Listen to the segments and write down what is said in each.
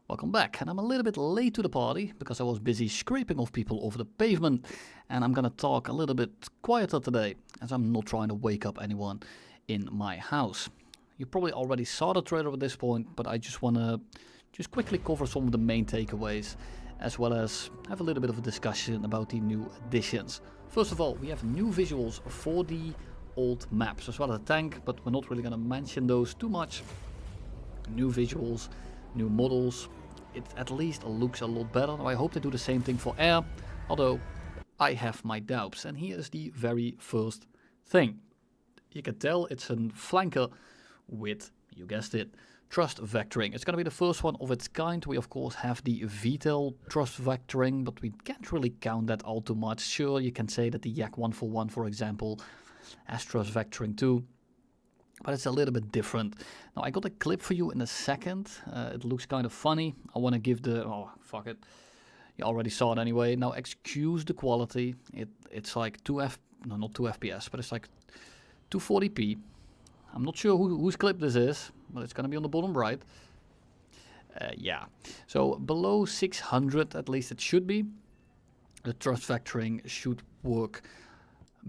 Welcome back, and I'm a little bit late to the party because I was busy scraping off people over the pavement, and I'm gonna talk a little bit quieter today as I'm not trying to wake up anyone in my house. You probably already saw the trailer at this point, but I just wanna quickly cover some of the main takeaways as well as have a little bit of a discussion about the new additions. First of all, we have new visuals for the old maps as well as a tank, but we're not really gonna mention those too much. New visuals, new models. It at least looks a lot better. Now I hope they do the same thing for air, although I have my doubts. And here is the very first thing. You can tell it's a flanker with, you guessed it, thrust vectoring. It's going to be the first one of its kind. We of course have the VTOL thrust vectoring, but we can't really count that all too much. Sure, you can say that the Yak 141, for example, has thrust vectoring too, but it's a little bit different. Now I got a clip for you in a second. It looks kind of funny. I want to give the, oh fuck it, you already saw it anyway. Now excuse the quality. It's like not 2 FPS, but it's like 240p. I'm not sure whose clip this is, but it's gonna be on the bottom right. Yeah, so below 600 at least it should be. The thrust vectoring should work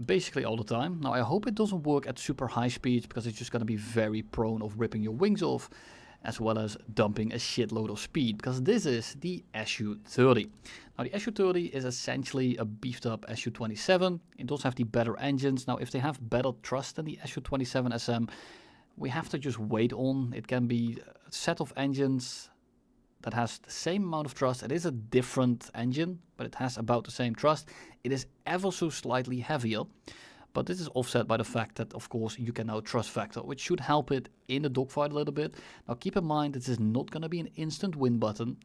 basically all the time. Now I hope it doesn't work at super high speeds because it's just going to be very prone of ripping your wings off as well as dumping a shitload of speed, because this is the Su-30. Now the Su-30 is essentially a beefed up Su-27. It does have the better engines. Now if they have better thrust than the Su-30SM, we have to just wait on. It can be a set of engines that has the same amount of thrust. It is a different engine, but it has about the same thrust. It is ever so slightly heavier, but this is offset by the fact that, of course, you can now thrust vector, which should help it in the dogfight a little bit. Now keep in mind, this is not going to be an instant win button,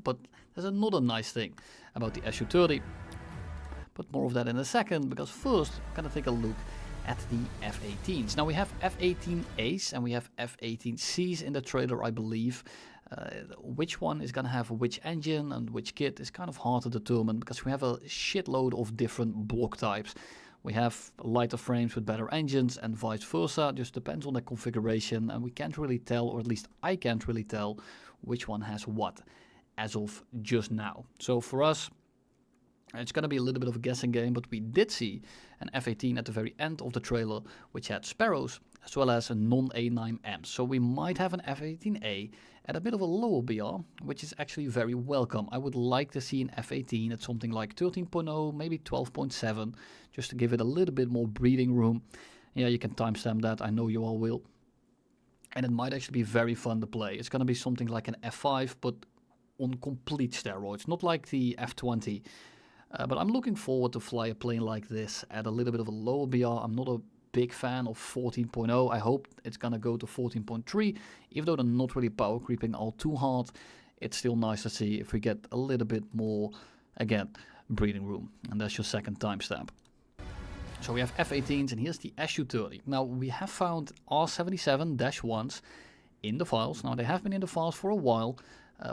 but there's another nice thing about the Su-30. But more of that in a second, because first, I'm going to take a look at the F-18s. Now we have F-18As and we have F-18Cs in the trailer, I believe. Which one is going to have which engine and which kit is kind of hard to determine because we have a shitload of different block types. We have lighter frames with better engines and vice versa. Just depends on the configuration, and we can't really tell, or at least I can't really tell, which one has what as of just now. So for us, it's going to be a little bit of a guessing game, but we did see an F-18 at the very end of the trailer, which had Sparrows as well as a non-A9M. So we might have an F-18A at a bit of a lower BR, which is actually very welcome. I would like to see an F-18 at something like 13.0, maybe 12.7, just to give it a little bit more breathing room. Yeah, you can timestamp that, I know you all will. And it might actually be very fun to play. It's going to be something like an F5, but on complete steroids, not like the F-20. But I'm looking forward to fly a plane like this at a little bit of a lower BR. I'm not a big fan of 14.0. I hope it's gonna go to 14.3. Even though they're not really power creeping all too hard, it's still nice to see if we get a little bit more, again, breathing room. And that's your second timestamp. So we have F-18s and here's the Su-30. Now we have found R77-1s in the files. Now they have been in the files for a while,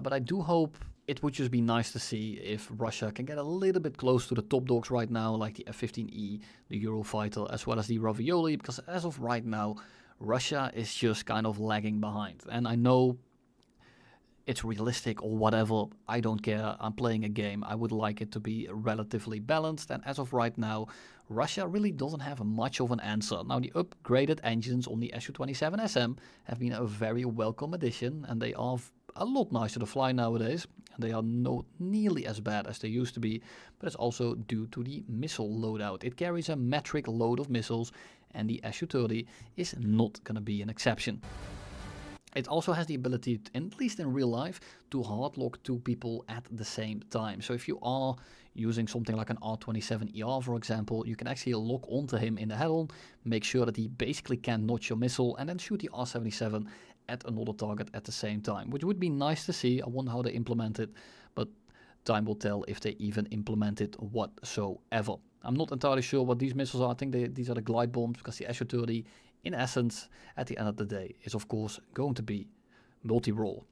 but I do hope it would just be nice to see if Russia can get a little bit close to the top dogs right now, like the F-15E, the Eurofighter, as well as the Ravioli, because as of right now, Russia is just kind of lagging behind. And I know it's realistic or whatever, I don't care, I'm playing a game, I would like it to be relatively balanced, and as of right now, Russia really doesn't have much of an answer. Now the upgraded engines on the Su-30SM have been a very welcome addition, and they are a lot nicer to fly nowadays. They are not nearly as bad as they used to be, but it's also due to the missile loadout. It carries a metric load of missiles, and the Su-30 is not going to be an exception. It also has the ability, at least in real life, to hardlock two people at the same time. So if you are using something like an R-27ER, for example, you can actually lock onto him in the head-on, make sure that he basically can't notch your missile, and then shoot the R-77 at another target at the same time, which would be nice to see. I wonder how they implement it, but time will tell if they even implement it whatsoever. I'm not entirely sure what these missiles are. I think these are the glide bombs, because the Su-30, in essence, at the end of the day, is of course going to be multi-role.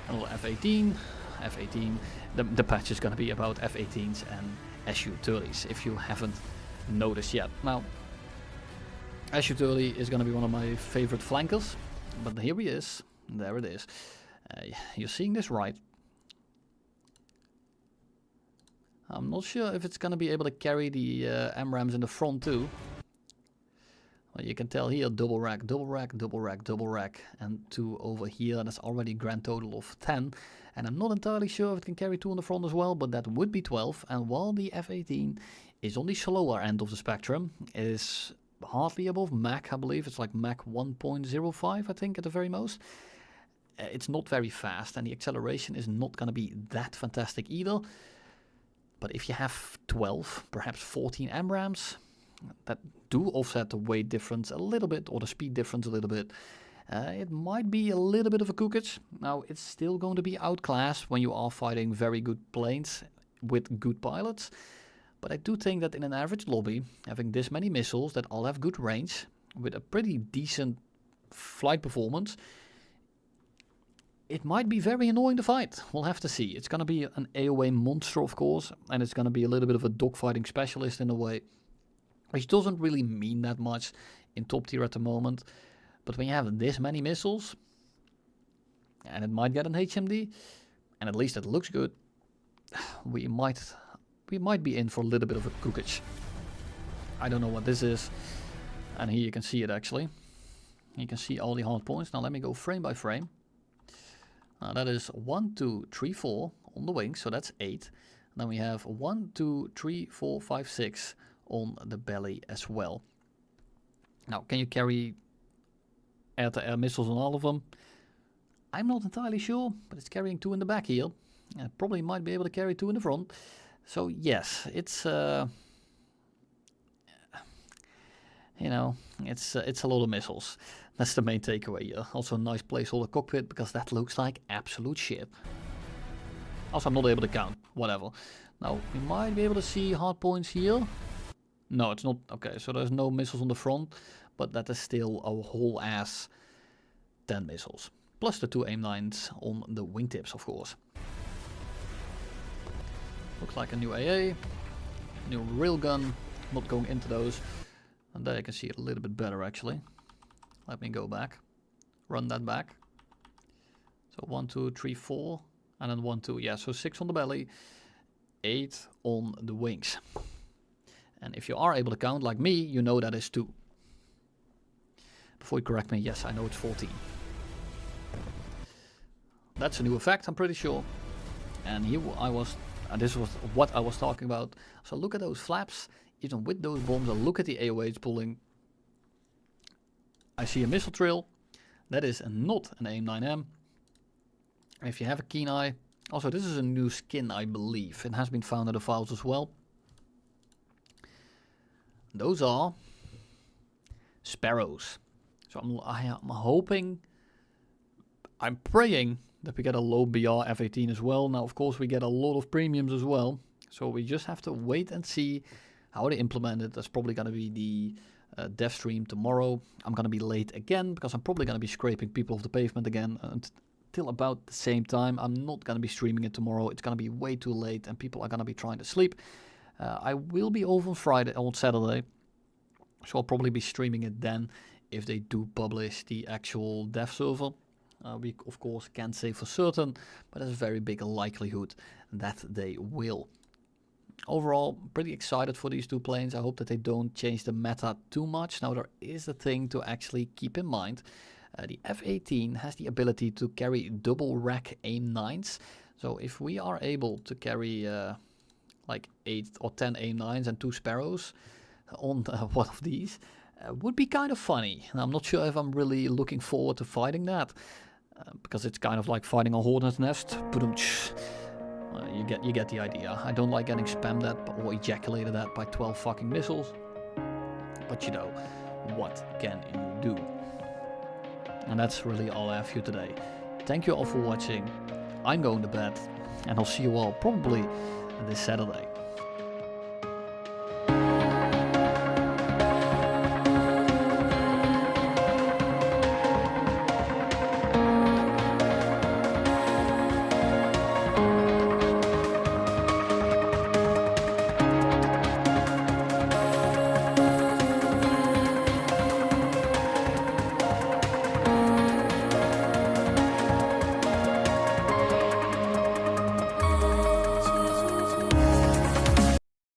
Another F-18, the patch is going to be about F-18s and Su-30s, if you haven't noticed yet. Now, Su-30 is going to be one of my favorite flankers, but here he is, There it is. You're seeing this right. I'm not sure if it's going to be able to carry the MRAMs in the front too. Well, you can tell here double rack, double rack, double rack, double rack, and 2 over here. That's already a grand total of 10. And I'm not entirely sure if it can carry 2 on the front as well, but that would be 12. And while the F-18 is on the slower end of the spectrum, it is hardly above Mach, I believe. It's like Mach 1.05, I think, at the very most. It's not very fast, and the acceleration is not going to be that fantastic either. But if you have 12, perhaps 14 MRAMs, that do offset the weight difference a little bit, or the speed difference a little bit, it might be a little bit of a cookage. Now, it's still going to be outclassed when you are fighting very good planes with good pilots. But I do think that in an average lobby, having this many missiles that all have good range, with a pretty decent flight performance, it might be very annoying to fight. We'll have to see. It's going to be an AOA monster, of course, and it's going to be a little bit of a dogfighting specialist in a way, which doesn't really mean that much in top tier at the moment. But when you have this many missiles, and it might get an HMD, and at least it looks good, we might be in for a little bit of a cookage. I don't know what this is, and here you can see it actually. You can see all the hard points. Now let me go frame by frame. That is 1, 2, 3, 4 on the wings, so that's 8. And then we have 1, 2, 3, 4, 5, 6 on the belly as well. Now, can you carry air-to-air missiles on all of them? I'm not entirely sure, but it's carrying 2 in the back here. Probably might be able to carry 2 in the front. So yes, it's you know, it's a lot of missiles. That's the main takeaway here. Also a nice placeholder cockpit, because that looks like absolute shit. Also, I'm not able to count. Whatever. Now, we might be able to see hard points here. No, it's not. Okay, so there's no missiles on the front, but that is still a whole ass 10 missiles. Plus the 2 AIM-9s on the wingtips, of course. Looks like a new AA. New railgun. Not going into those. And there you can see it a little bit better actually. Let me go back. Run that back. So 1, 2, 3, 4. And then 1, 2. Yeah, so 6 on the belly. 8 on the wings. And if you are able to count like me, you know that is 2. Before you correct me, yes, I know it's 14. That's a new effect, I'm pretty sure. And here I was, this was what I was talking about. So look at those flaps. Even with those bombs, and look at the AOH pulling. I see a missile trail. That is not an AIM-9M. If you have a keen eye. Also, this is a new skin, I believe. It has been found in the files as well. Those are Sparrows. So I'm hoping, I'm praying that we get a low BR F-18 as well. Now, of course, we get a lot of premiums as well. So we just have to wait and see how they implement it. That's probably going to be the dev stream tomorrow. I'm going to be late again, because I'm probably going to be scraping people off the pavement again until about the same time. I'm not going to be streaming it tomorrow. It's going to be way too late, and people are going to be trying to sleep. I will be over on Saturday, so I'll probably be streaming it then if they do publish the actual dev server. We of course can't say for certain, but there's a very big likelihood that they will. Overall, pretty excited for these 2 planes. I hope that they don't change the meta too much. Now, there is a thing to actually keep in mind. The F-18 has the ability to carry double rack AIM-9s. So if we are able to carry like 8 or 10 AIM-9s and 2 Sparrows on one of these, would be kind of funny. And I'm not sure if I'm really looking forward to fighting that, because it's kind of like fighting a Hornet's nest. You get the idea. I don't like getting spammed at or ejaculated at by 12 fucking missiles. But you know, what can you do? And that's really all I have for you today. Thank you all for watching. I'm going to bed, and I'll see you all probably this Saturday.